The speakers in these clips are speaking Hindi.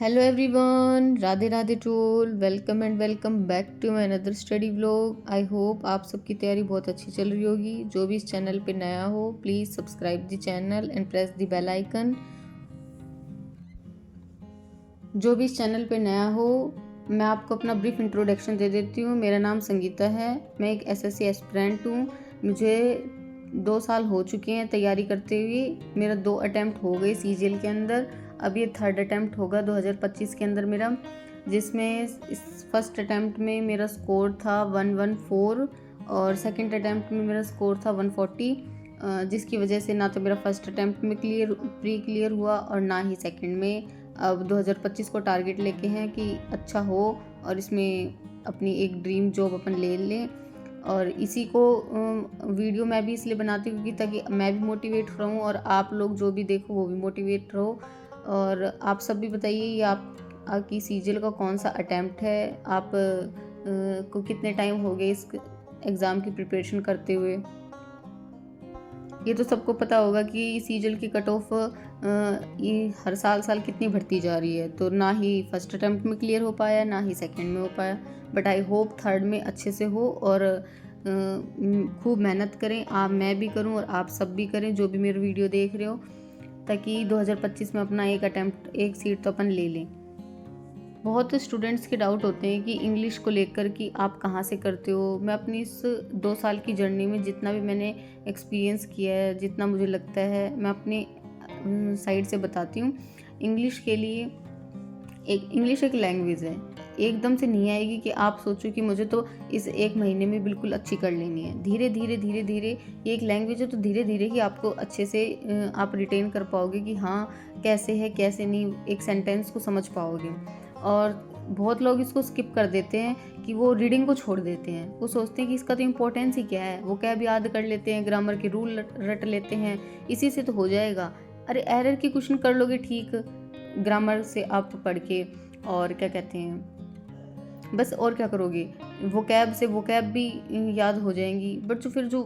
हेलो एवरीवन, राधे राधे टोल। Welcome and welcome back to my another study vlog. I hope आप सबकी तैयारी बहुत अच्छी चल रही होगी। जो भी इस चैनल पे नया हो please subscribe the channel and press the bell icon. जो भी इस चैनल पे नया हो, मैं आपको अपना ब्रीफ इंट्रोडक्शन दे देती हूँ। मेरा नाम संगीता है, मैं एक एसएससी एस्पिरेंट हूँ। मुझे 2 साल हो चुके हैं तैयारी करते हुए। मेरा 2 अटैम्प्ट हो गए सीजीएल के अंदर। अब ये 3rd अटैम्प्ट होगा 2025 के अंदर मेरा, जिसमें इस फर्स्ट अटैम्प्ट में मेरा स्कोर था 114 और सेकंड अटैम्प्ट में मेरा स्कोर था 140, जिसकी वजह से ना तो मेरा फर्स्ट अटैम्प्ट में प्री क्लियर हुआ और ना ही सेकंड में। अब 2025 को टारगेट लेके हैं कि अच्छा हो और इसमें अपनी एक ड्रीम जॉब अपन ले लें। और इसी को वीडियो मैं भी इसलिए बनाती हूँ क्योंकि ताकि मैं भी मोटिवेट रहूँ और आप लोग जो भी देखो वो भी मोटिवेट रहो। और आप सब भी बताइए ये आपकी सीजीएल का कौन सा अटैम्प्ट है, आप को कितने टाइम हो गए इस एग्ज़ाम की प्रिपरेशन करते हुए। ये तो सबको पता होगा कि सीजीएल की कट ऑफ ये हर साल कितनी बढ़ती जा रही है। तो ना ही फर्स्ट अटैम्प्ट में क्लियर हो पाया, ना ही सेकंड में हो पाया, बट आई होप थर्ड में अच्छे से हो। और खूब मेहनत करें, मैं भी करूं और आप सब भी करें जो भी मेरे वीडियो देख रहे हो, ताकि 2025 में अपना एक सीट तो अपन ले लें। बहुत स्टूडेंट्स के डाउट होते हैं कि इंग्लिश को लेकर कि आप कहाँ से करते हो। मैं अपनी इस 2 साल की जर्नी में जितना भी मैंने एक्सपीरियंस किया है, जितना मुझे लगता है, मैं अपनी साइड से बताती हूँ। इंग्लिश के लिए इंग्लिश एक लैंग्वेज है, एकदम से नहीं आएगी कि आप सोचो कि मुझे तो इस 1 महीने में बिल्कुल अच्छी कर लेनी है। धीरे धीरे ये एक लैंग्वेज है, तो धीरे धीरे ही आपको अच्छे से आप रिटेन कर पाओगे कि हाँ कैसे है कैसे नहीं, एक सेंटेंस को समझ पाओगे। और बहुत लोग इसको स्किप कर देते हैं कि वो रीडिंग को छोड़ देते हैं। वो सोचते हैं कि इसका तो इम्पोर्टेंस ही क्या है, वो क्या भी याद कर लेते हैं, ग्रामर के रूल रट लेते हैं, इसी से तो हो जाएगा। अरे एरर की क्वेश्चन कर लोगे ठीक, ग्रामर से आप पढ़ के, और क्या कहते हैं, बस और क्या करोगे, वोकैब भी याद हो जाएंगी। बट जो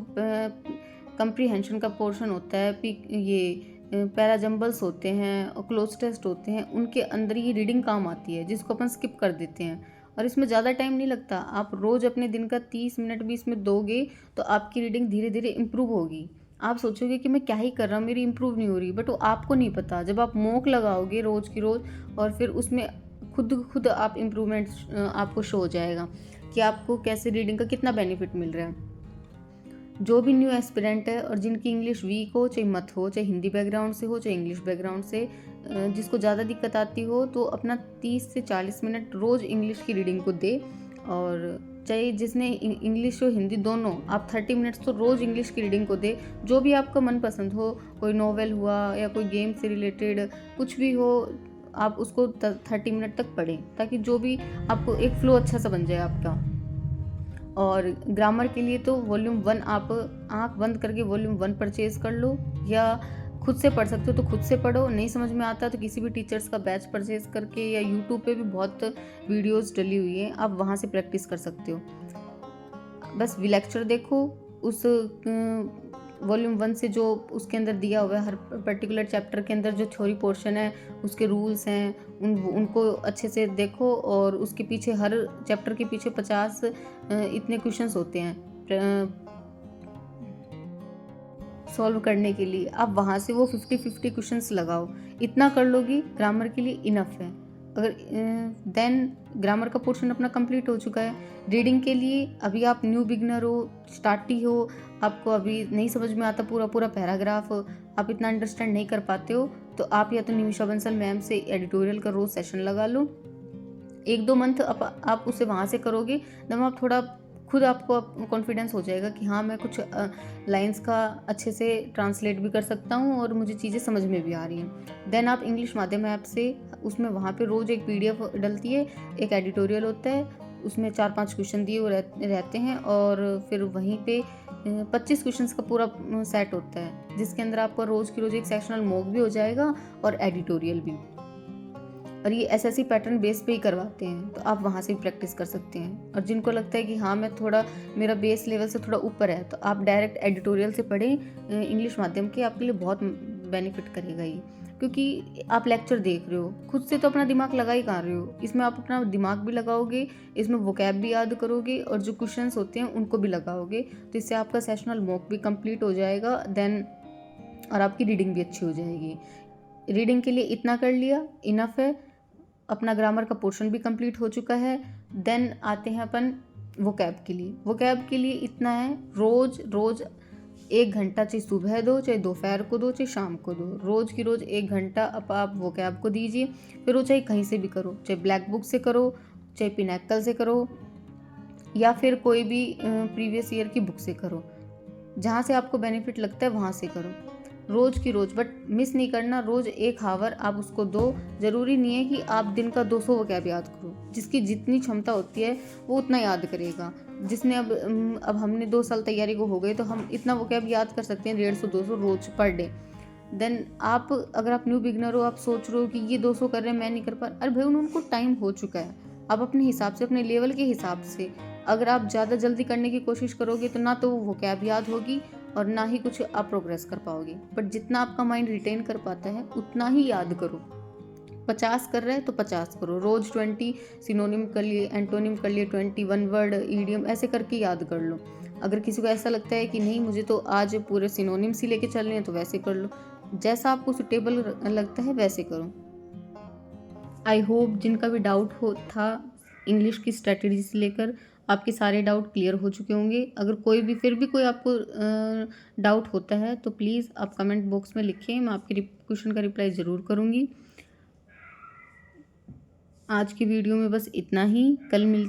कंप्रीहेंशन का पोर्शन होता है, ये पैराजम्बल्स होते हैं और क्लोज टेस्ट होते हैं, उनके अंदर ये रीडिंग काम आती है, जिसको अपन स्किप कर देते हैं। और इसमें ज़्यादा टाइम नहीं लगता, आप रोज़ अपने दिन का 30 मिनट भी इसमें दोगे तो आपकी रीडिंग धीरे धीरे इम्प्रूव होगी। आप सोचोगे कि मैं क्या ही कर रहा हूँ, मेरी इम्प्रूव नहीं हो रही, बट वो आपको नहीं पता। जब आप मॉक लगाओगे रोज़ की रोज़ और फिर उसमें खुद आप इम्प्रूवमेंट आपको शो हो जाएगा कि आपको कैसे रीडिंग का कितना बेनिफिट मिल रहा है। जो भी न्यू एस्पिरेंट है और जिनकी इंग्लिश वीक हो, चाहे मत हो, चाहे हिंदी बैकग्राउंड से हो, चाहे इंग्लिश बैकग्राउंड से, जिसको ज़्यादा दिक्कत आती हो, तो अपना 30 से 40 मिनट रोज़ इंग्लिश की रीडिंग को दे। और चाहे जिसने इंग्लिश और हिंदी दोनों, आप 30 मिनट्स तो रोज़ इंग्लिश की रीडिंग को दे। जो भी आपका मनपसंद हो, कोई नॉवेल हुआ या कोई गेम से रिलेटेड कुछ भी हो, आप उसको 30 मिनट तक पढ़ें, ताकि जो भी आपको एक फ्लो अच्छा सा बन जाए आपका। और ग्रामर के लिए तो वॉल्यूम 1 आप आंख बंद करके वॉल्यूम 1 परचेज कर लो, या खुद से पढ़ सकते हो तो खुद से पढ़ो। नहीं समझ में आता तो किसी भी टीचर्स का बैच परचेज करके, या यूट्यूब पे भी बहुत वीडियोस डली हुई हैं, आप वहाँ से प्रैक्टिस कर सकते हो। बस लेक्चर देखो, उस वॉल्यूम 1 से जो उसके अंदर दिया हुआ है, हर पर्टिकुलर चैप्टर के अंदर जो थ्योरी पोर्शन है, उसके रूल्स हैं, उनको अच्छे से देखो। और उसके पीछे, हर चैप्टर के पीछे 50 इतने क्वेश्चंस होते हैं सॉल्व करने के लिए। आप वहाँ से वो 50-50 क्वेश्चंस लगाओ, इतना कर लोगी, ग्रामर के लिए इनफ है। अगर देन ग्रामर का पोर्शन अपना कंप्लीट हो चुका है। रीडिंग के लिए अभी आप न्यू बिगनर हो, स्टार्टी हो, आपको अभी नहीं समझ में आता पूरा पैराग्राफ, आप इतना अंडरस्टैंड नहीं कर पाते हो, तो आप या तो निमिषा बंसल मैम से एडिटोरियल का रोज सेशन लगा लो। 1-2 मंथ आप उसे वहाँ से करोगे, तब आप थोड़ा खुद आपको कॉन्फिडेंस हो जाएगा कि हाँ मैं कुछ लाइंस का अच्छे से ट्रांसलेट भी कर सकता हूँ और मुझे चीज़ें समझ में भी आ रही हैं। देन आप इंग्लिश माध्यम ऐप से, उसमें वहाँ पे रोज़ एक PDF डलती है, एक एडिटोरियल होता है, उसमें 4-5 क्वेश्चन दिए रहते हैं, और फिर वहीं पे 25 क्वेश्चंस का पूरा सेट होता है, जिसके अंदर आपका रोज़ की रोज़ एक सेक्शनल मॉक भी हो जाएगा और एडिटोरियल भी। और ये एसएससी पैटर्न बेस पे ही करवाते हैं, तो आप वहाँ से भी प्रैक्टिस कर सकते हैं। और जिनको लगता है कि हाँ मैं थोड़ा, मेरा बेस लेवल से थोड़ा ऊपर है, तो आप डायरेक्ट एडिटोरियल से पढ़ें इंग्लिश माध्यम के, आपके लिए बहुत बेनिफिट करेगा ये। क्योंकि आप लेक्चर देख रहे हो, खुद से तो अपना दिमाग लगा ही कहाँ रहे हो। इसमें आप अपना दिमाग भी लगाओगे, इसमें वोकैब भी याद करोगे और जो क्वेश्चंस होते हैं उनको भी लगाओगे, तो इससे आपका सेशनल मॉक भी कंप्लीट हो जाएगा देन, और आपकी रीडिंग भी अच्छी हो जाएगी। रीडिंग के लिए इतना कर लिया, इनफ है। अपना ग्रामर का पोर्शन भी कंप्लीट हो चुका है। देन आते हैं अपन वोकैब के लिए। वोकैब के लिए इतना है, रोज रोज 1 घंटा, चाहे सुबह दो, चाहे दोपहर को दो, चाहे शाम को दो, रोज की रोज 1 घंटा आप वोकैब को दीजिए। फिर वो चाहे कहीं से भी करो, चाहे ब्लैक बुक से करो, चाहे पिनैकल से करो, या फिर कोई भी प्रीवियस ईयर की बुक से करो, जहाँ से आपको बेनिफिट लगता है वहाँ से करो, रोज की रोज। बट मिस नहीं करना, रोज 1 आवर आप उसको दो। ज़रूरी नहीं है कि आप दिन का 200 वोकैब याद करो, जिसकी जितनी क्षमता होती है वो उतना याद करेगा। जिसने अब हमने 2 साल तैयारी को हो गए, तो हम इतना वोकैब याद कर सकते हैं 150-200 रोज पर डे। देन आप, अगर आप न्यू बिगनर हो, आप सोच रहे हो कि ये 200 कर रहे हैं, मैं नहीं कर पा, अरे भाई उनको टाइम हो चुका है। आप अपने हिसाब से, अपने लेवल के हिसाब से, अगर आप ज़्यादा जल्दी करने की कोशिश करोगे तो ना तो वो वोकैब याद होगी और ना ही कुछ आप प्रोग्रेस कर पाओगे। बट जितना आपका माइंड रिटेन कर पाता है उतना ही याद करो। 50 कर रहे हैं तो 50 करो, रोज 20 सिनोनिम कर लिए, एंटोनिम कर लिए, 21 वर्ड ईडियम, ऐसे करके याद कर लो। अगर किसी को ऐसा लगता है कि नहीं मुझे तो आज पूरे सिनोनिम्स ही लेके चलने हैं, तो वैसे कर लो, जैसा आपको सुटेबल लगता है वैसे करो। आई होप जिनका भी डाउट हो था इंग्लिश की स्ट्रेटजी से लेकर, आपके सारे डाउट क्लियर हो चुके होंगे। अगर कोई भी फिर भी कोई आपको डाउट होता है तो प्लीज़ आप कमेंट बॉक्स में लिखें, मैं आपके क्वेश्चन का रिप्लाई ज़रूर करूँगी। आज की वीडियो में बस इतना ही, कल मिलते